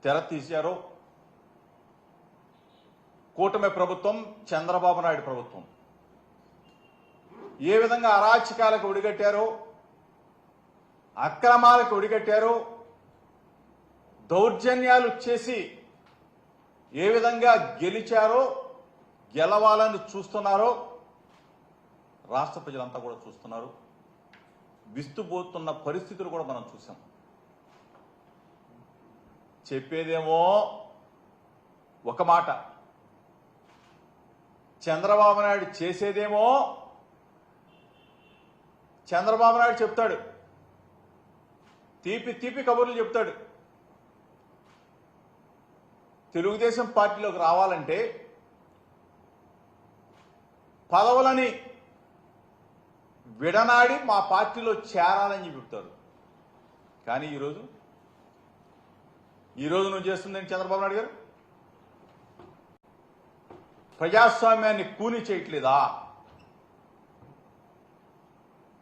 తెర తీశారో కూటమి ప్రభుత్వం, చంద్రబాబు నాయుడు ప్రభుత్వం ఏ విధంగా అరాచకాలకు ఒడిగట్టారో, అక్రమాలకు ఒడిగట్టారో, దౌర్జన్యాలు చేసి ఏ విధంగా గెలిచారో, గెలవాలని చూస్తున్నారో రాష్ట్ర ప్రజలంతా కూడా చూస్తున్నారు. విస్తుపోతున్న పరిస్థితులు కూడా మనం చూసాం. చెప్పేదేమో ఒక మాట, చంద్రబాబు నాయుడు చేసేదేమో చంద్రబాబు నాయుడు చెప్తాడు, తీపి తీపి కబుర్లు చెప్తాడు. తెలుగుదేశం పార్టీలోకి రావాలంటే పదవులని విడనాడి మా పార్టీలో చేరాలని చెప్తారు. కానీ ఈరోజు నువ్వు చేస్తుందని చంద్రబాబు నాయుడు గారు ప్రజాస్వామ్యాన్ని కూని చేయట్లేదా?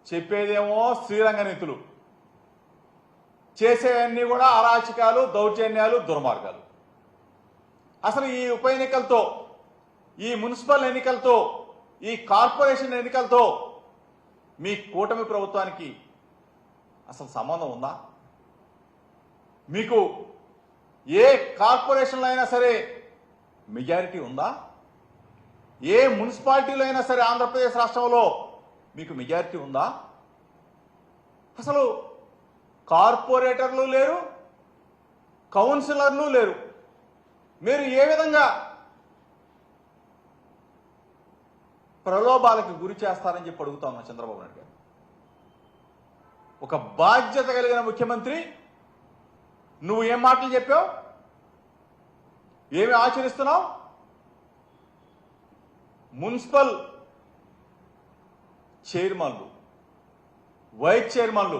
చెప్పేదేమో శ్రీరంగ నీతులు, చేసేవన్నీ కూడా అరాచకాలు, దౌర్జన్యాలు, దుర్మార్గాలు. అసలు ఈ ఉప ఎన్నికలతో, ఈ మున్సిపల్ ఎన్నికలతో, ఈ కార్పొరేషన్ ఎన్నికలతో మీ కూటమి ప్రభుత్వానికి అసలు సంబంధం ఉందా? మీకు ఏ కార్పొరేషన్లో అయినా సరే మెజారిటీ ఉందా? ఏ మున్సిపాలిటీలో అయినా సరే ఆంధ్రప్రదేశ్ రాష్ట్రంలో మీకు మెజారిటీ ఉందా? అసలు కార్పొరేటర్లు లేరు, కౌన్సిలర్లు లేరు. మీరు ఏ విధంగా ప్రలోభాలకు గురి చేస్తారని చెప్పి అడుగుతా ఉన్నా చంద్రబాబు నాయుడు గారు. ఒక బాధ్యత కలిగిన ముఖ్యమంత్రి, నువ్వు ఏం మాటలు చెప్పావు, ఏమి ఆచరిస్తున్నావు? మున్సిపల్ చైర్మన్లు, వైస్ చైర్మన్లు,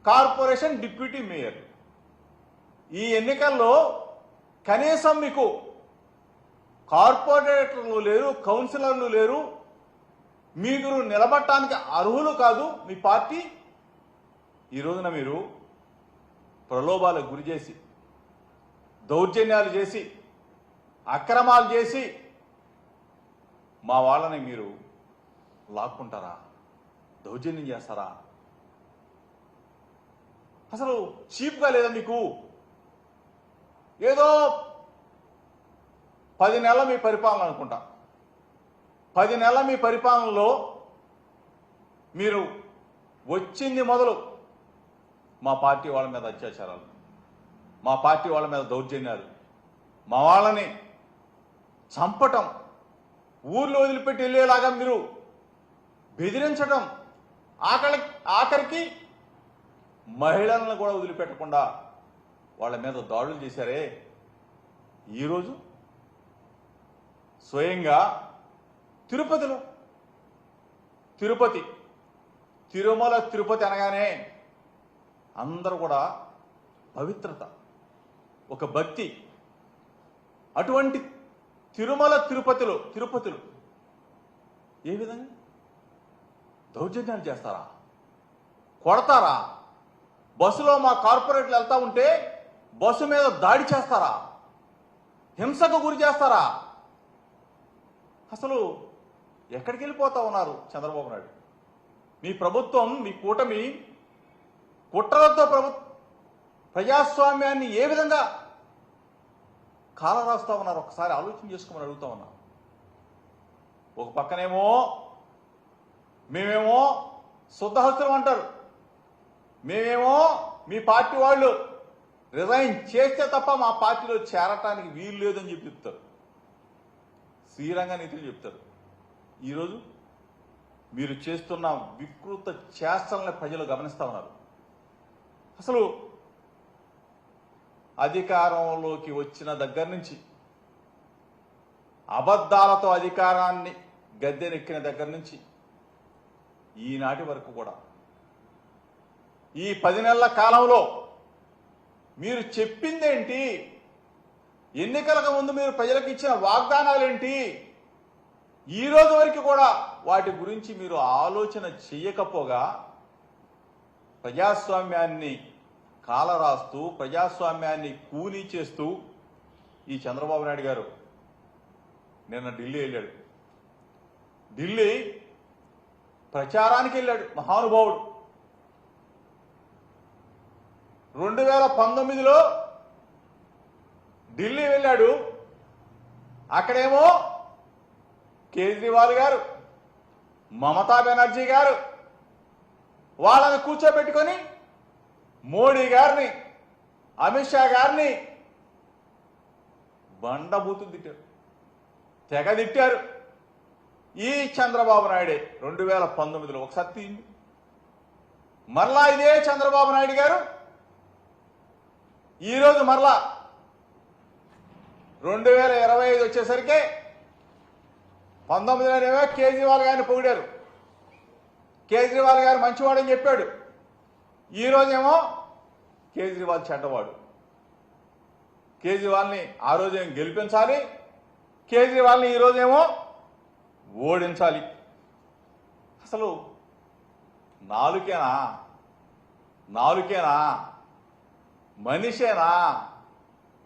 కార్పొరేషన్ డిప్యూటీ మేయర్, ఈ ఎన్నికల్లో కనీసం మీకు కార్పొరేటర్లు లేరు, కౌన్సిలర్లు లేరు, మీరు నిలబడటానికి అర్హులు కాదు మీ పార్టీ. ఈ రోజున మీరు ప్రలోభాలకు గురి చేసి, దౌర్జన్యాలు చేసి, అక్రమాలు చేసి మా వాళ్ళని మీరు లాక్కుంటారా? దౌర్జన్యం చేస్తారా? అసలు చీప్గా లేదా మీకు? ఏదో 10 నెలల మీ పరిపాలన అనుకుంటా, 10 నెలల మీ పరిపాలనలో మీరు వచ్చింది మొదలు మా పార్టీ వాళ్ళ మీద అత్యాచారాలు, మా పార్టీ వాళ్ళ మీద దౌర్జన్యాలు, మా వాళ్ళని చంపటం, ఊర్లో వదిలిపెట్టి వెళ్ళేలాగా మీరు బెదిరించడం, ఆఖరికి మహిళలను కూడా వదిలిపెట్టకుండా వాళ్ళ మీద దాడులు చేశారే. ఈరోజు స్వయంగా తిరుమల తిరుపతి అనగానే అందరూ కూడా పవిత్రత, ఒక భక్తి. అటువంటి తిరుమల తిరుపతిలో ఏ విధంగా దౌర్జన్యాలు చేస్తారా? కొడతారా? బస్సులో మా కార్పొరేట్లు వెళ్తా ఉంటే బస్సు మీద దాడి చేస్తారా? హింసకు గురి చేస్తారా? అసలు ఎక్కడికి వెళ్ళిపోతా ఉన్నారు చంద్రబాబు నాయుడు? మీ ప్రభుత్వం, మీ కూటమి కుట్రలతో ప్రజాస్వామ్యాన్ని ఏ విధంగా కాలరాస్తా ఉన్నారు ఒకసారి ఆలోచన చేసుకోమని అడుగుతా ఉన్నా. ఒక పక్కనేమో మేమేమో శుద్ధహస్తులం అంటారు, మేమేమో మీ పార్టీ వాళ్ళు రిజైన్ చేస్తే తప్ప మా పార్టీలో చేరటానికి వీలు లేదని చెప్పి చెప్తారు, శ్రీరంగ నీతులు చెప్తారు. ఈరోజు మీరు చేస్తున్న వికృత చేష్టలను ప్రజలు గమనిస్తా ఉన్నారు. అసలు అధికారంలోకి వచ్చిన దగ్గర నుంచి, అబద్ధాలతో అధికారాన్ని గద్దెనెక్కిన దగ్గర నుంచి ఈనాటి వరకు కూడా ఈ 10 నెలల కాలంలో మీరు చెప్పిందేంటి? ఎన్నికలకు ముందు మీరు ప్రజలకు ఇచ్చిన వాగ్దానాలేంటి? ఈ రోజు వరకు కూడా వాటి గురించి మీరు ఆలోచన చేయకపోగా ప్రజాస్వామ్యాన్ని కాలరాస్తూ ప్రజాస్వామ్యాన్ని కూనీ చేస్తూ ఈ చంద్రబాబు నాయుడు గారు నిన్న ఢిల్లీ వెళ్ళాడు. ఢిల్లీ ప్రచారానికి వెళ్ళాడు మహానుభావుడు. 2019లో ఢిల్లీ వెళ్ళాడు. అక్కడేమో కేజ్రీవాల్ గారు, మమతా బెనర్జీ గారు వాళ్ళని కూర్చోబెట్టుకొని మోడీ గారిని, అమిత్ షా గారిని బండబూతులు తిట్టారు, తెగ తిట్టారు. ఈ చంద్రబాబు నాయుడే 2019లో ఒకసారి తీయండి. మరలా ఇదే చంద్రబాబు నాయుడు గారు ఈరోజు మరలా 2025 వచ్చేసరికి 19లోనేమో కేజ్రీవాల్ గారిని పొగిడారు. కేజ్రీవాల్ గారు మంచివాడని చెప్పాడు. ఈరోజేమో కేజ్రీవాల్ చెడ్డవాడు. కేజ్రీవాల్ని ఆ రోజేం గెలిపించాలి, కేజ్రీవాల్ని ఈరోజేమో ఓడించాలి. అసలు నాలుకేనా మనిషేనా,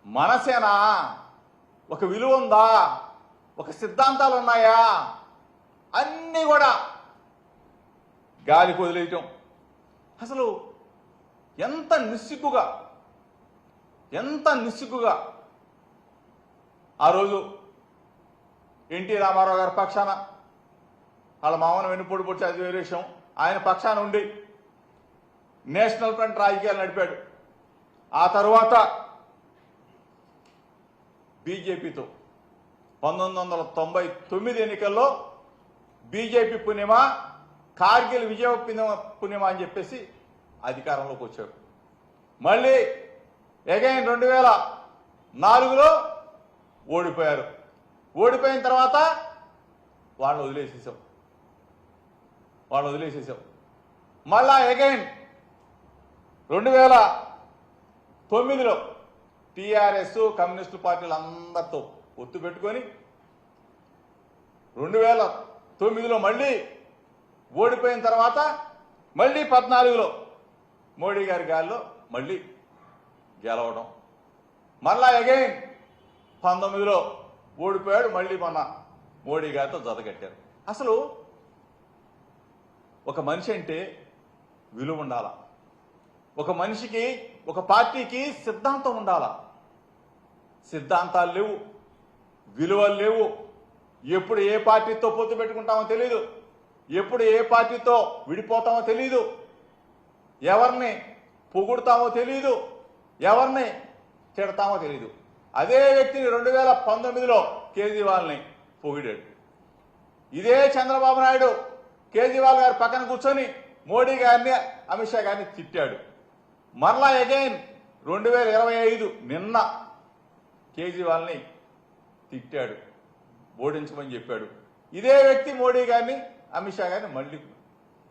మనసేనా, ఒక విలువ ఉందా, ఒక సిద్ధాంతాలు ఉన్నాయా, అన్నీ కూడా గాలికి వదిలేయటం. అసలు ఎంత నిస్సిగ్గుగా ఆ రోజు ఎన్టీ రామారావు గారి పక్షాన, వాళ్ళ మామను వెన్నుపోటు పొడిచి అది వేరే విషయం, ఆయన పక్షాన ఉండి నేషనల్ ఫ్రంట్ రాజకీయాలు నడిపాడు. ఆ తరువాత బీజేపీతో 1999 ఎన్నికల్లో బీజేపీ పుణ్యమా, కార్గిల్ విజయ పుణ్యమా అని చెప్పేసి అధికారంలోకి వచ్చాడు. మళ్ళీ అగైన్ 2004లో ఓడిపోయారు. ఓడిపోయిన తర్వాత వాళ్ళు వదిలేసేసాం. మళ్ళా అగైన్ 2009లో టీఆర్ఎస్, కమ్యూనిస్టు పార్టీలు అందరితో ఒత్తు పెట్టుకొని 2009లో మళ్ళీ ఓడిపోయిన తర్వాత మళ్ళీ 14లో మోడీ గారి గాలిలో మళ్ళీ గెలవడం. మళ్ళా అగైన్ 19లో ఓడిపోయాడు. మళ్ళీ మొన్న మోడీ గారితో జతకట్టారు. అసలు ఒక మనిషి అంటే విలువ ఉండాలా, ఒక మనిషికి, ఒక పార్టీకి సిద్ధాంతం ఉండాలా. సిద్ధాంతాలు లేవు, విలువలు లేవు. ఎప్పుడు ఏ పార్టీతో పొత్తు పెట్టుకుంటామో తెలీదు, ఎప్పుడు ఏ పార్టీతో విడిపోతామో తెలీదు, ఎవరిని పొగుడుతామో తెలీదు, ఎవరిని తిడతామో తెలీదు. అదే వ్యక్తిని 2019లో కేజ్రీవాల్ని పొగిడాడు. ఇదే చంద్రబాబు నాయుడు కేజ్రీవాల్ గారి పక్కన కూర్చొని మోడీ గారిని, అమిత్ షా గారిని తిట్టాడు. మరలా అగైన్ 2025 నిన్న కేజ్రీవాల్ని తిట్టాడు, ఓడించమని చెప్పాడు. ఇదే వ్యక్తి మోడీ గారిని, అమిత్ షా గారిని మళ్ళీ.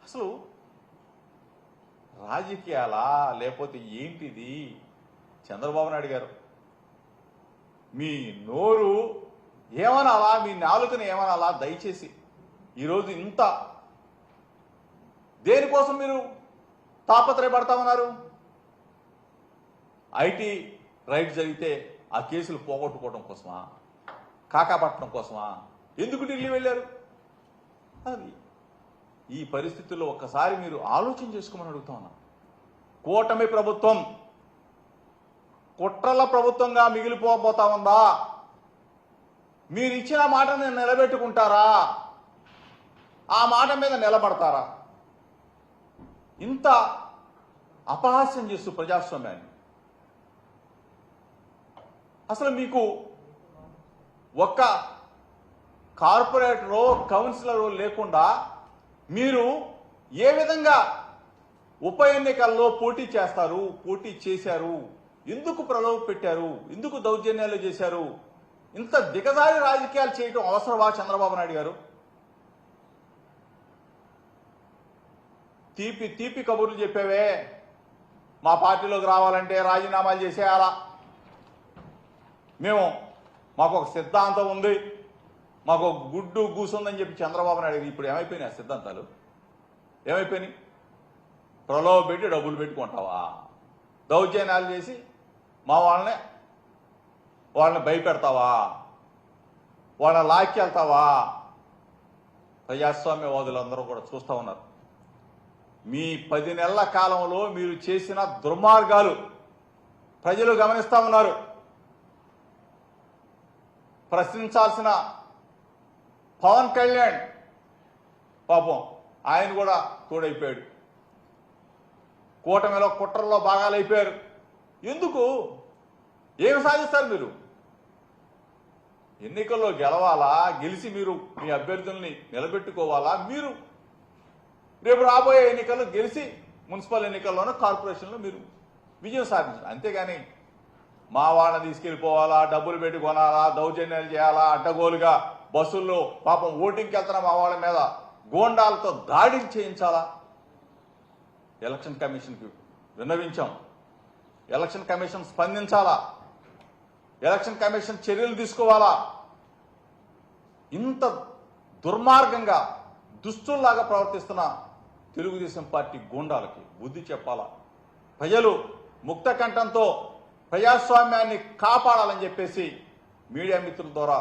అసలు రాజకీయాలా లేకపోతే ఏంటిది? చంద్రబాబు నాయుడు గారు మీ నోరు ఏమనాలా, మీ నాలుకని ఏమనాలా? దయచేసి ఈరోజు ఇంత దేనికోసం మీరు తాపత్రయపడతామన్నారు? ఐటీ రైడ్ జరిగితే ఆ కేసులు పోగొట్టుకోవడం కోసమా, కాకాపట్టడం కోసమా? ఎందుకు ఢిల్లీ వెళ్ళారు? అది ఈ పరిస్థితుల్లో ఒక్కసారి మీరు ఆలోచన చేసుకోమని అడుగుతా ఉన్నా. కూటమి ప్రభుత్వం కుట్రల ప్రభుత్వంగా మిగిలిపోబోతా ఉందా? మీరు ఇచ్చిన మాటని నిలబెట్టుకుంటారా? ఆ మాట మీద నిలబడతారా? ఇంత అపహాస్యం చేస్తూ ప్రజాస్వామ్యాన్ని. అసలు మీకు ఒక్క కార్పొరేటరో కౌన్సిలరో లేకుండా మీరు ఏ విధంగా ఉప ఎన్నికల్లో పోటీ చేస్తారు, పోటీ చేశారు? ఎందుకు ప్రలోభ పెట్టారు? ఎందుకు దౌర్జన్యాలు చేశారు? ఇంత దిగజారి రాజకీయాలు చేయడం అవసరమా చంద్రబాబు నాయుడు గారు? తీపి కబుర్లు చెప్పేవే, మా పార్టీలోకి రావాలంటే రాజీనామాలు చేసేయాలా, మాకు ఒక సిద్ధాంతం ఉంది, మాకు ఒక గుడ్డు కూసుందని చెప్పి చంద్రబాబు నాయుడు. ఇప్పుడు ఏమైపోయినాయి ఆ సిద్ధాంతాలు? ఏమైపోయినాయి? ప్రలోభ పెట్టి డబ్బులు పెట్టుకుంటావా? దౌర్జన్యాలు చేసి మా వాళ్ళని భయపెడతావా, వాళ్ళని లాక్కెళ్తావా? ప్రజాస్వామ్యవాదులందరూ కూడా చూస్తూ ఉన్నారు. మీ 10 నెలల కాలంలో మీరు చేసిన దుర్మార్గాలు ప్రజలు గమనిస్తూ ఉన్నారు. ప్రశ్నించాల్సిన పవన్ కళ్యాణ్ పాపం ఆయన కూడా తోడైపోయాడు. కూటమిలో కుట్రల్లో భాగాలైపోయారు. ఎందుకు? ఏమి సాధిస్తారు మీరు? ఎన్నికల్లో గెలవాలా, గెలిచి మీరు మీ అభ్యర్థుల్ని నిలబెట్టుకోవాలా? మీరు రేపు రాబోయే ఎన్నికల్లో గెలిచి మున్సిపల్ ఎన్నికల్లోనూ కార్పొరేషన్లో మీరు విజయం సాధించాలి. అంతేగాని మా వాళ్ళని తీసుకెళ్ళిపోవాలా, డబ్బులు పెట్టి కొనాలా, దౌర్జన్యాలు చేయాలా, అడ్డగోలుగా బస్సుల్లో పాపం ఓటింగ్కి వెళ్తున్న మా వాళ్ళ మీద గోండాలతో దాడిని చేయించాలా? ఎలక్షన్ కమిషన్కి విన్నవించాం. ఎలక్షన్ కమిషన్ స్పందించాలా? ఎలక్షన్ కమిషన్ చర్యలు తీసుకోవాలా? ఇంత దుర్మార్గంగా దుస్తుల్లాగా ప్రవర్తిస్తున్న తెలుగుదేశం పార్టీ గూండాలకి బుద్ధి చెప్పాలా? ప్రజలు ముక్త కంఠంతో ప్రజాస్వామ్యాన్ని కాపాడాలని చెప్పేసి మీడియా మిత్రుల ద్వారా